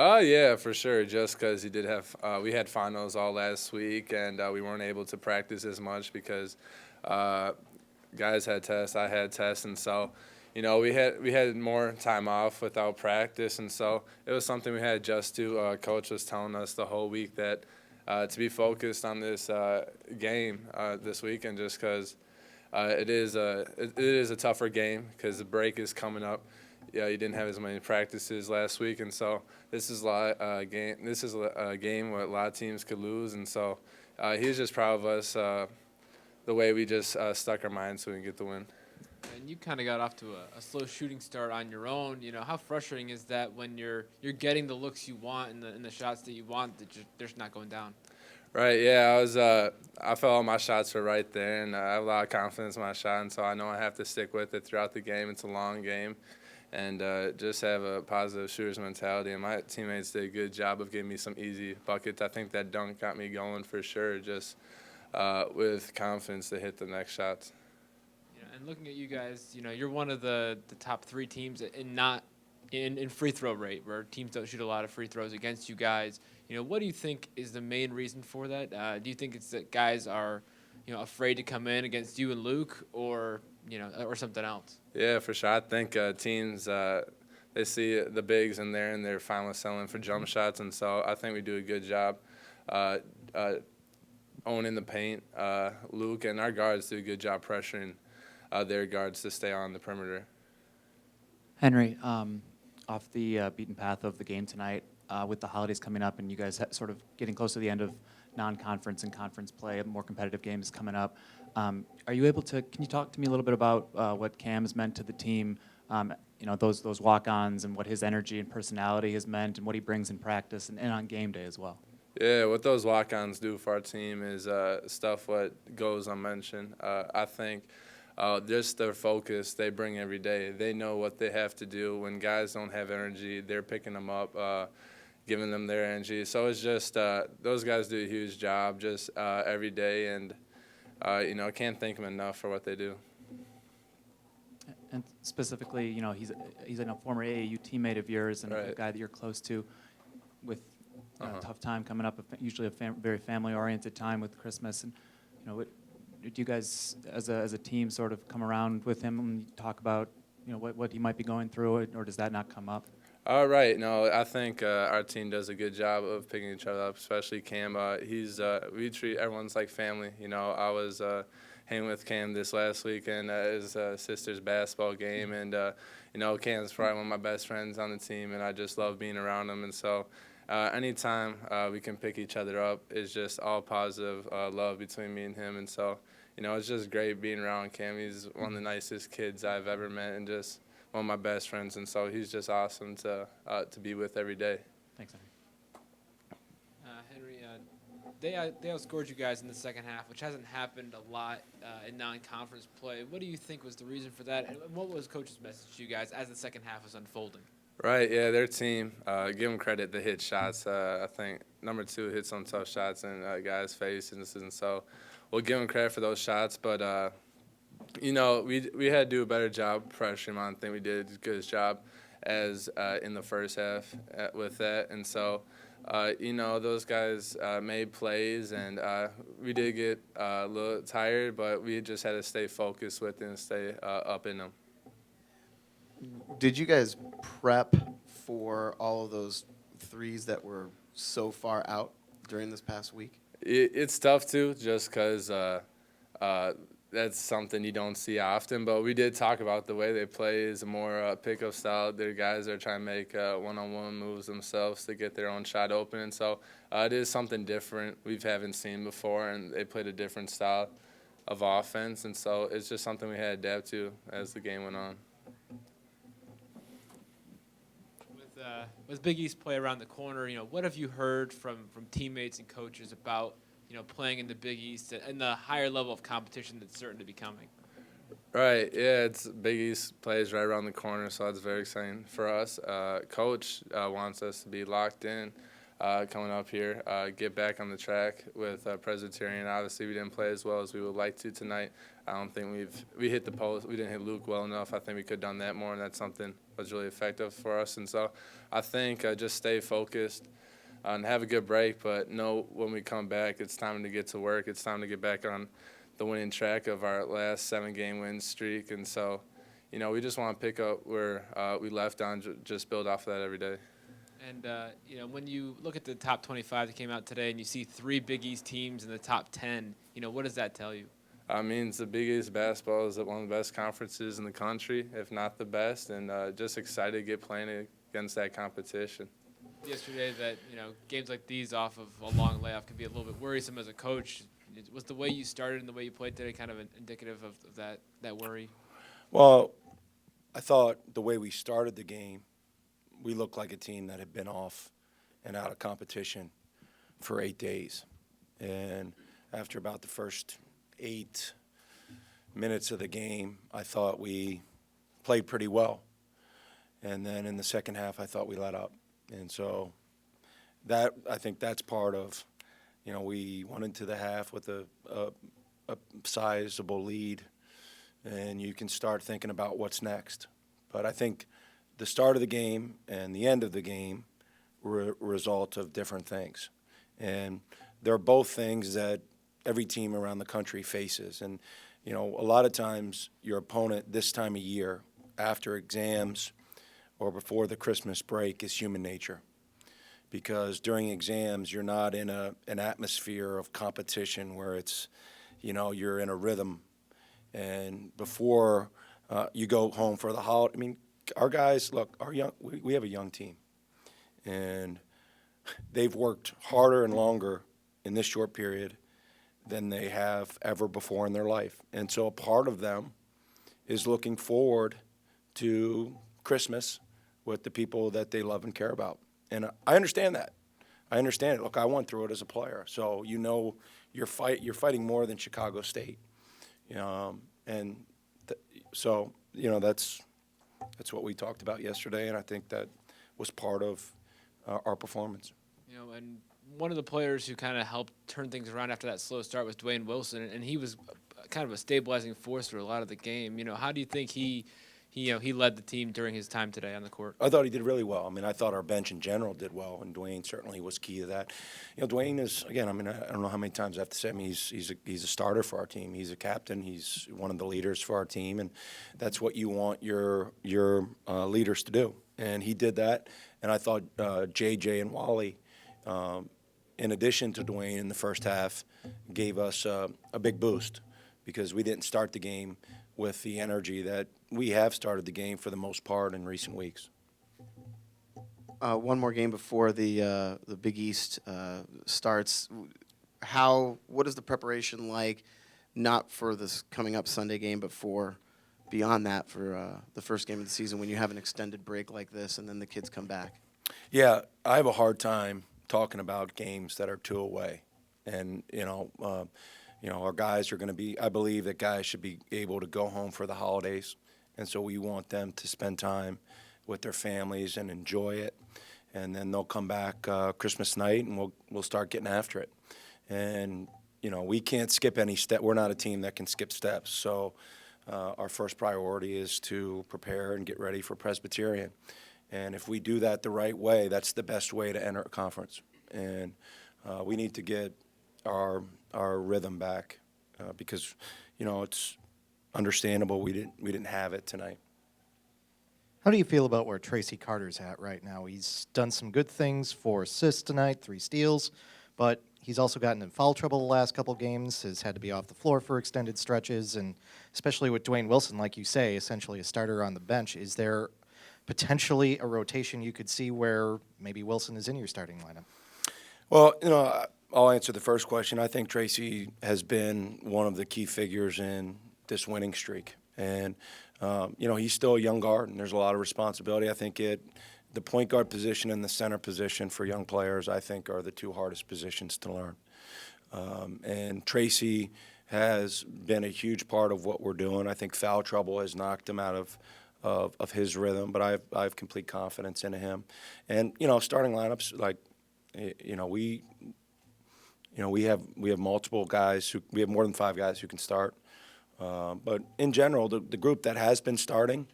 Oh yeah, for sure. Just because he did have, we had finals all last week, and we weren't able to practice as much because uh, guys had tests, I had tests, and so we had more time off without practice, and so it was something we had to adjust to. Coach was telling us the whole week that to be focused on this game this weekend, just because it is a tougher game because the break is coming up. Yeah, you didn't have as many practices last week, and so this is game. This is a game where a lot of teams could lose, and so he's just proud of us the way we just stuck our minds so we can get the win. And you kind of got off to a slow shooting start on your own. How frustrating is that when you're getting the looks you want and the shots that you want that they're just not going down? Right. Yeah, I felt all my shots were right there, and I have a lot of confidence in my shot, and so I know I have to stick with it throughout the game. It's a long game, and just have a positive shooter's mentality. And my teammates did a good job of giving me some easy buckets. I think that dunk got me going for sure, just with confidence to hit the next shots. And looking at you guys, you're one of the top three teams in free throw rate, where teams don't shoot a lot of free throws against you guys. What do you think is the main reason for that? Do you think it's that guys are, afraid to come in against you and Luke, or something else? Yeah, for sure. I think teams they see the bigs in there and they're fine with selling for jump shots, and so I think we do a good job uh, uh, owning the paint. Luke and our guards do a good job pressuring their guards to stay on the perimeter. Henry, off the beaten path of the game tonight, with the holidays coming up and you guys sort of getting close to the end of non-conference and conference play, more competitive games coming up, can you talk to me a little bit about what Cam has meant to the team, those walk-ons and what his energy and personality has meant and what he brings in practice and on game day as well? Yeah, what those walk-ons do for our team is stuff what goes unmentioned. I think just their focus they bring every day. They know what they have to do. When guys don't have energy, they're picking them up, giving them their energy. So it's just those guys do a huge job just every day, and I can't thank them enough for what they do. And specifically, he's a former AAU teammate of yours and Right. a guy that you're close to with a tough time coming up, usually a very family-oriented time with Christmas. And, do you guys, as a team, sort of come around with him and talk about, what he might be going through, or does that not come up? All right. No, I think our team does a good job of picking each other up, especially Cam. We treat everyone's like family. I was hanging with Cam this last weekend at his sister's basketball game, and Cam's probably one of my best friends on the team, and I just love being around him. And so, anytime we can pick each other up, it's just all positive love between me and him. And so, it's just great being around Cam. He's one of the nicest kids I've ever met, and just one of my best friends, and so he's just awesome to be with every day. Thanks, Henry. Henry, they outscored you guys in the second half, which hasn't happened a lot in non-conference play. What do you think was the reason for that, and what was Coach's message to you guys as the second half was unfolding? Right, yeah, their team, give them credit, they hit shots. I think number 2 hit some tough shots in guys' faces, and so we'll give them credit for those shots, but we had to do a better job pressuring him. I think we did as good a job as in the first half with that. And so, those guys made plays, and we did get a little tired, but we just had to stay focused with it and stay up in them. Did you guys prep for all of those threes that were so far out during this past week? It's tough, too, just because that's something you don't see often, but we did talk about the way they play is a more pickup style. Their guys are trying to make one-on-one moves themselves to get their own shot open, and so it is something different we haven't seen before, and they played a different style of offense, and so it's just something we had to adapt to as the game went on. With Big East play around the corner, what have you heard from teammates and coaches about playing in the Big East and the higher level of competition that's certain to be coming? Right, yeah, it's Big East plays right around the corner, so that's very exciting for us. Coach wants us to be locked in coming up here, get back on the track with Presbyterian. Obviously, we didn't play as well as we would like to tonight. I don't think we hit the post. We didn't hit Luke well enough. I think we could have done that more, and that's something that's really effective for us. And so I think just stay focused and have a good break, but know when we come back, it's time to get to work. It's time to get back on the winning track of our last 7-game win streak. And so, we just want to pick up where we left on, just build off of that every day. And, when you look at the top 25 that came out today and you see 3 Big East teams in the top 10, what does that tell you? I mean, the Big East basketball is one of the best conferences in the country, if not the best, and just excited to get playing against that competition. Yesterday that, games like these off of a long layoff can be a little bit worrisome as a coach. Was the way you started and the way you played today kind of indicative of that worry? Well, I thought the way we started the game, we looked like a team that had been off and out of competition for 8 days. And after about the first 8 minutes of the game, I thought we played pretty well. And then in the second half, I thought we let up. And so I think that's part of, we went into the half with a sizable lead, and you can start thinking about what's next. But I think the start of the game and the end of the game were a result of different things. And they're both things that every team around the country faces. And, a lot of times your opponent this time of year, after exams or before the Christmas break, is human nature. Because during exams, you're not in an atmosphere of competition where it's, you're in a rhythm. And before you go home for the holiday, I mean, our guys, look, we have a young team. And they've worked harder and longer in this short period than they have ever before in their life. And so a part of them is looking forward to Christmas with the people that they love and care about. And I understand that. I understand it. Look, I went through it as a player. So you're fighting more than Chicago State. So that's what we talked about yesterday, and I think that was part of our performance. And one of the players who kind of helped turn things around after that slow start was Dwayne Wilson, and he was kind of a stabilizing force through a lot of the game. How do you think he led the team during his time today on the court? I thought he did really well. I mean, I thought our bench in general did well, and Dwayne certainly was key to that. Dwayne is, again, I mean, I don't know how many times I have to say, I mean, he's a starter for our team. He's a captain. He's one of the leaders for our team, and that's what you want your leaders to do. And he did that, and I thought JJ and Wally, in addition to Dwayne in the first half, gave us a big boost because we didn't start the game with the energy that we have started the game for the most part in recent weeks. One more game before the Big East starts. What is the preparation like, not for this coming up Sunday game, but for beyond that, for the first game of the season when you have an extended break like this and then the kids come back? Yeah, I have a hard time talking about games that are 2 away. And, our guys are going to be, I believe that guys should be able to go home for the holidays. And so we want them to spend time with their families and enjoy it. And then they'll come back Christmas night and we'll start getting after it. And, we can't skip any step. We're not a team that can skip steps. So our first priority is to prepare and get ready for Presbyterian. And if we do that the right way, that's the best way to enter a conference. And we need to get our rhythm back because, it's understandable we didn't have it tonight. How do you feel about where Tracy Carter's at right now? He's done some good things, 4 assists tonight, 3 steals, but he's also gotten in foul trouble the last couple games, has had to be off the floor for extended stretches, and especially with Dwayne Wilson, like you say, essentially a starter on the bench. Is there potentially a rotation you could see where maybe Wilson is in your starting lineup? Well, I'll answer the first question. I think Tracy has been one of the key figures in this winning streak. And, he's still a young guard, and there's a lot of responsibility. I think the point guard position and the center position for young players, I think, are the 2 hardest positions to learn. And Tracy has been a huge part of what we're doing. I think foul trouble has knocked him out of his rhythm, but I have complete confidence in him. And, starting lineups, like We have multiple guys we have more than 5 guys who can start. But in general, the group that has been starting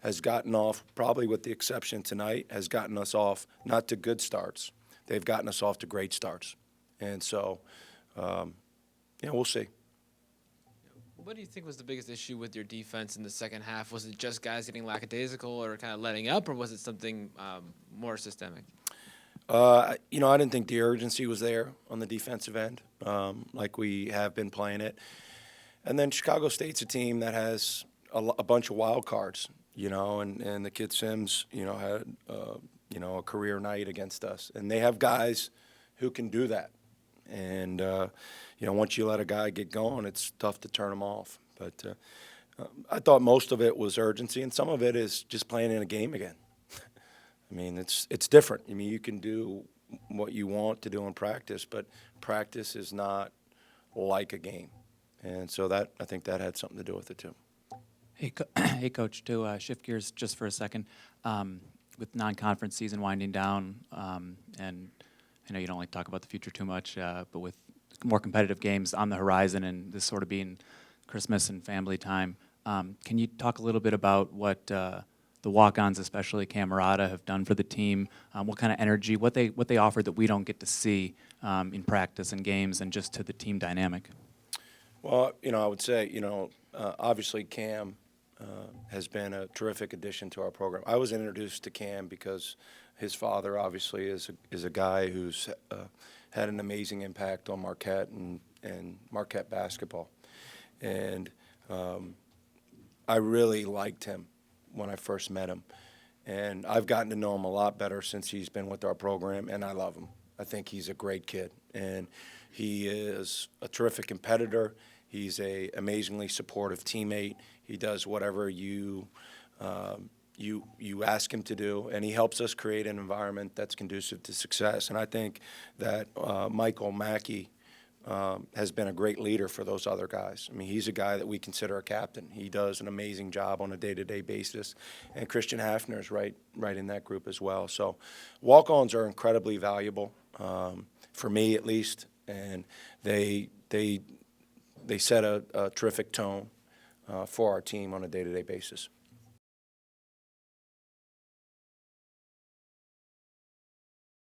has gotten off, probably with the exception tonight, has gotten us off not to good starts. They've gotten us off to great starts. And so, we'll see. What do you think was the biggest issue with your defense in the second half? Was it just guys getting lackadaisical or kind of letting up, or was it something more systemic? I didn't think the urgency was there on the defensive end, like we have been playing it. And then Chicago State's a team that has a bunch of wild cards, and the kid Sims, had, a career night against us. And they have guys who can do that. And, once you let a guy get going, it's tough to turn him off. But I thought most of it was urgency, and some of it is just playing in a game again. I mean, it's different. I mean, you can do what you want to do in practice, but practice is not like a game. And so I think that had something to do with it too. Hey, Coach, to shift gears just for a second, with non-conference season winding down, and I know you don't like to talk about the future too much, but with more competitive games on the horizon and this sort of being Christmas and family time, can you talk a little bit about what the walk-ons, especially Camerata, have done for the team? What kind of energy, what they offer that we don't get to see in practice and games, and just to the team dynamic? Well, I would say, obviously Cam has been a terrific addition to our program. I was introduced to Cam because his father obviously is a guy who's had an amazing impact on Marquette and Marquette basketball. And I really liked him when I first met him. And I've gotten to know him a lot better since he's been with our program, and I love him. I think he's a great kid. And he is a terrific competitor. He's an amazingly supportive teammate. He does whatever you ask him to do, and he helps us create an environment that's conducive to success. And I think that Michael Mackey has been a great leader for those other guys. I mean, he's a guy that we consider a captain. He does an amazing job on a day-to-day basis. And Christian Hafner's right in that group as well. So walk-ons are incredibly valuable, for me at least, and they set a terrific tone for our team on a day-to-day basis.